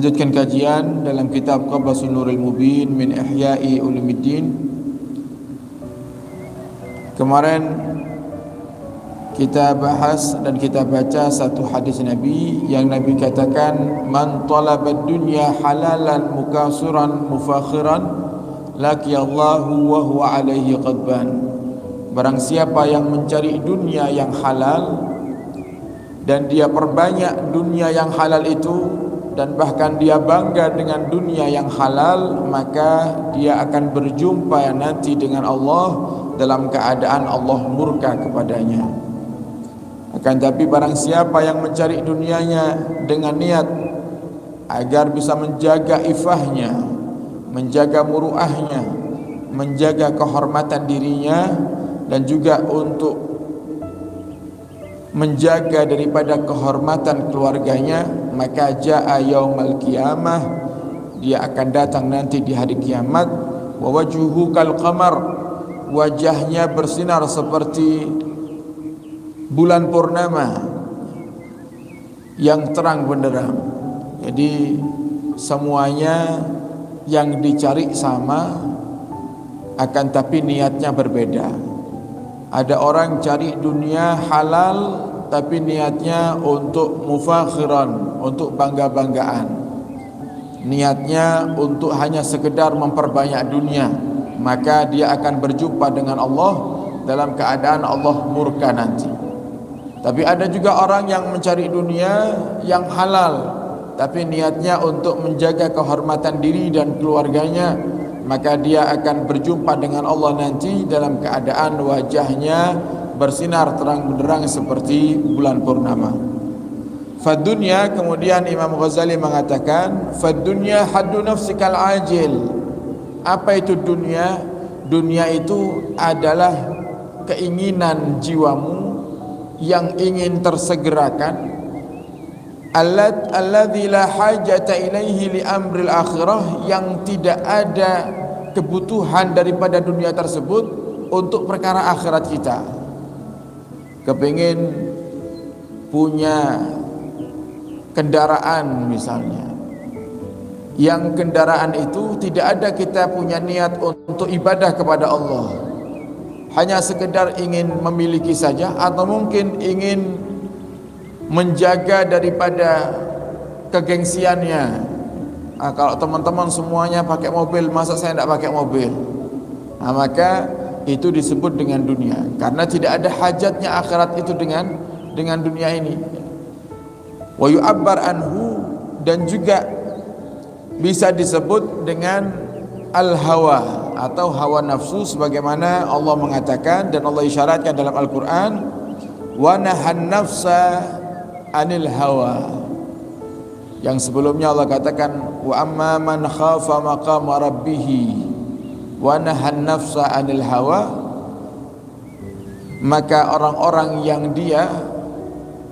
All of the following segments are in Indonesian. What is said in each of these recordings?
Melanjutkan kajian dalam kitab Qablasun Nuril Mubin min Ihya'i Ulumuddin. Kemarin kita bahas dan kita baca satu hadis Nabi yang Nabi katakan, man talabad dunya halalan mukasuran mufakhiran laqiyallahu wa huwa alaihi qadban. Barang siapa yang mencari dunia yang halal dan dia perbanyak dunia yang halal itu, dan bahkan dia bangga dengan dunia yang halal, maka dia akan berjumpa nanti dengan Allah dalam keadaan Allah murka kepadanya. Akan tapi barang siapa yang mencari dunianya dengan niat agar bisa menjaga ifahnya, menjaga muruahnya, menjaga kehormatan dirinya, dan juga untuk menjaga daripada kehormatan keluarganya, maka jaa yaumal qiyamah, dia akan datang nanti di hari kiamat, wa wajhuhu kal qamar, wajahnya bersinar seperti bulan purnama yang terang benderang. Jadi semuanya yang dicari sama, akan tapi niatnya berbeda. Ada orang cari dunia halal tapi niatnya untuk mufakhiran, untuk bangga-banggaan. Niatnya untuk hanya sekedar memperbanyak dunia, maka dia akan berjumpa dengan Allah dalam keadaan Allah murka nanti. Tapi ada juga orang yang mencari dunia yang halal tapi niatnya untuk menjaga kehormatan diri dan keluarganya, maka dia akan berjumpa dengan Allah nanti dalam keadaan wajahnya bersinar terang benderang seperti bulan purnama. Fadunya, kemudian Imam Ghazali mengatakan, fadunya haddu nafsikal ajil. Apa itu dunia? Dunia itu adalah keinginan jiwamu yang ingin tersegerakan, alladzi la hajata ilaihi li amril akhirah, yang tidak ada kebutuhan daripada dunia tersebut untuk perkara akhirat kita. Kepingin punya kendaraan misalnya, yang kendaraan itu tidak ada kita punya niat untuk ibadah kepada Allah, hanya sekedar ingin memiliki saja, atau mungkin ingin menjaga daripada kegengsiannya. Kalau teman-teman semuanya pakai mobil, masa saya tidak pakai mobil? Maka itu disebut dengan dunia, karena tidak ada hajatnya akhirat itu dengan dunia ini. Wa yu'abbar anhu, dan juga bisa disebut dengan al-hawa atau hawa nafsu, sebagaimana Allah mengatakan dan Allah isyaratkan dalam Al-Quran, wa nahan nafsa anil hawa. Yang sebelumnya Allah katakan, wa amma man khafa maqama rabbih wa nahan nafsa anil hawa. Maka orang-orang yang dia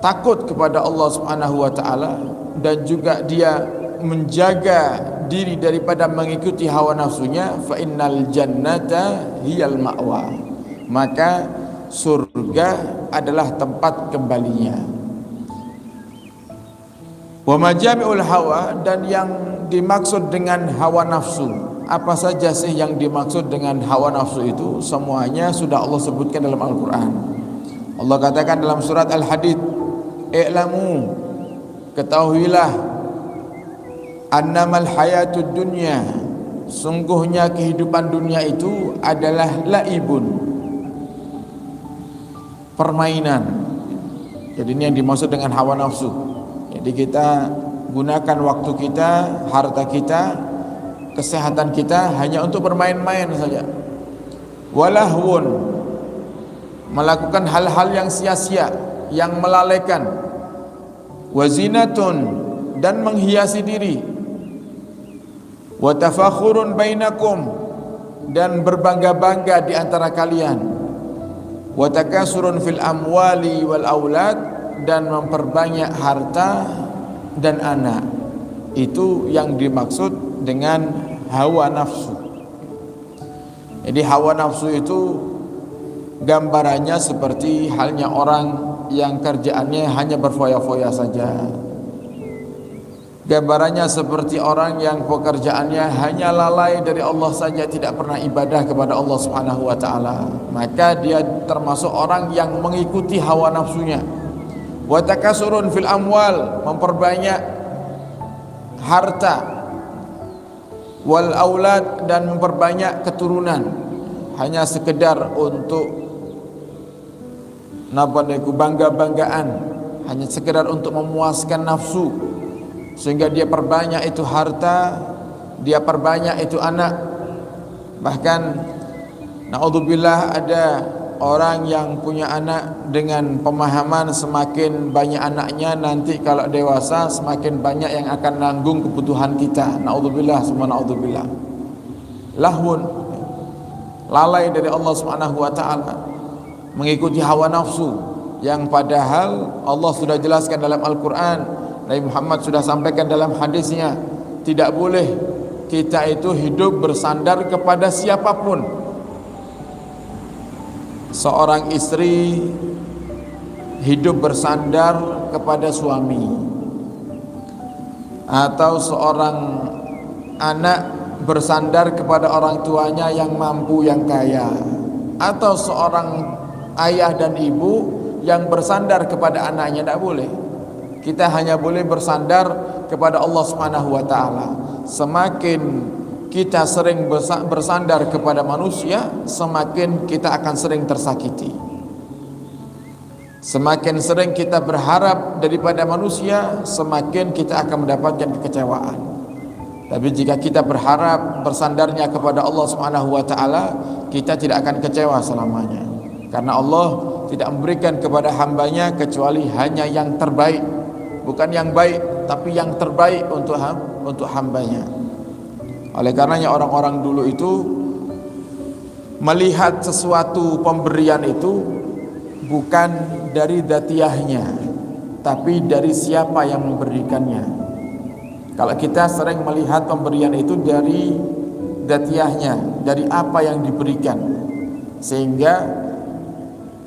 takut kepada Allah Subhanahu wa taala dan juga dia menjaga diri daripada mengikuti hawa nafsunya, fa innal jannata hiyal ma'wa, maka surga adalah tempat kembalinya. Wa majami'ul hawa, dan yang dimaksud dengan hawa nafsu, apa saja sih yang dimaksud dengan hawa nafsu itu? Semuanya sudah Allah sebutkan dalam Al-Quran. Allah katakan dalam surat Al-Hadid, i'lamu, ketahuilah, annamal hayatud dunya, sungguhnya kehidupan dunia itu adalah laibun, permainan. Jadi ini yang dimaksud dengan hawa nafsu. Jadi kita gunakan waktu kita, harta kita, kesehatan kita hanya untuk bermain-main saja. Walahwun, melakukan hal-hal yang sia-sia, yang melalaikan. Wazinatun, dan menghiasi diri. Watafakhurun bainakum, dan berbangga-bangga di antara kalian. Watakasurun fil amwali wal aulad, dan memperbanyak harta dan anak. Itu yang dimaksud dengan hawa nafsu. Jadi hawa nafsu itu gambarannya seperti halnya orang yang kerjaannya hanya berfoya-foya saja. Gambarannya seperti orang yang pekerjaannya hanya lalai dari Allah saja, tidak pernah ibadah kepada Allah Subhanahu wa taala. Maka dia termasuk orang yang mengikuti hawa nafsunya. Wa takasurun fil amwal, memperbanyak harta, wal aulad, dan memperbanyak keturunan hanya sekedar untuk bangga-banggaan, hanya sekedar untuk memuaskan nafsu, sehingga dia perbanyak itu harta, dia perbanyak itu anak. Bahkan naudzubillah, ada orang yang punya anak dengan pemahaman semakin banyak anaknya, nanti kalau dewasa semakin banyak yang akan nanggung kebutuhan kita. Naudzubillah, semua naudzubillah. Lahun, lalai dari Allah Subhanahu wa taala, mengikuti hawa nafsu, yang padahal Allah sudah jelaskan dalam Al-Qur'an, Nabi Muhammad sudah sampaikan dalam hadisnya, tidak boleh kita itu hidup bersandar kepada siapapun. Seorang istri hidup bersandar kepada suami, atau seorang anak bersandar kepada orang tuanya yang mampu, yang kaya, atau seorang ayah dan ibu yang bersandar kepada anaknya. Tidak boleh. Kita hanya boleh bersandar kepada Allah Subhanahu wa taala. Semakin kita sering bersandar kepada manusia, semakin kita akan sering tersakiti. Semakin sering kita berharap daripada manusia, semakin kita akan mendapatkan kekecewaan. Tapi jika kita berharap bersandarnya kepada Allah Subhanahu wa taala, kita tidak akan kecewa selamanya. Karena Allah tidak memberikan kepada hambanya kecuali hanya yang terbaik. Bukan yang baik, tapi yang terbaik untuk hambanya. Oleh karenanya orang-orang dulu itu melihat sesuatu pemberian itu bukan dari dzatiyahnya, tapi dari siapa yang memberikannya. Kalau kita sering melihat pemberian itu dari dzatiyahnya, dari apa yang diberikan, sehingga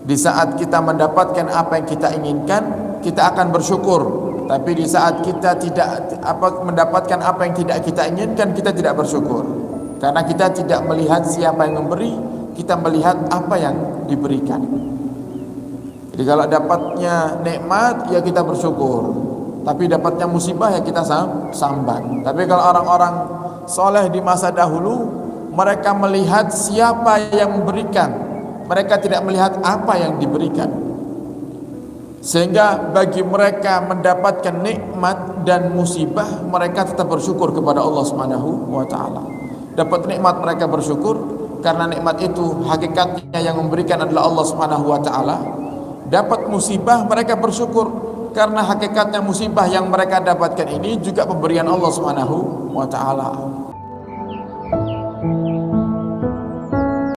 di saat kita mendapatkan apa yang kita inginkan, kita akan bersyukur. Tapi di saat kita tidak mendapatkan apa yang tidak kita inginkan, kita tidak bersyukur. Karena kita tidak melihat siapa yang memberi, kita melihat apa yang diberikan. Jadi kalau dapatnya nikmat, ya kita bersyukur. Tapi dapatnya musibah, ya kita sambat. Tapi kalau orang-orang soleh di masa dahulu, mereka melihat siapa yang memberikan, mereka tidak melihat apa yang diberikan. Sehingga bagi mereka mendapatkan nikmat dan musibah, mereka tetap bersyukur kepada Allah Subhanahu wa taala. Dapat nikmat, mereka bersyukur karena nikmat itu hakikatnya yang memberikan adalah Allah Subhanahu wa taala. Dapat musibah, mereka bersyukur karena hakikatnya musibah yang mereka dapatkan ini juga pemberian Allah Subhanahu wa taala.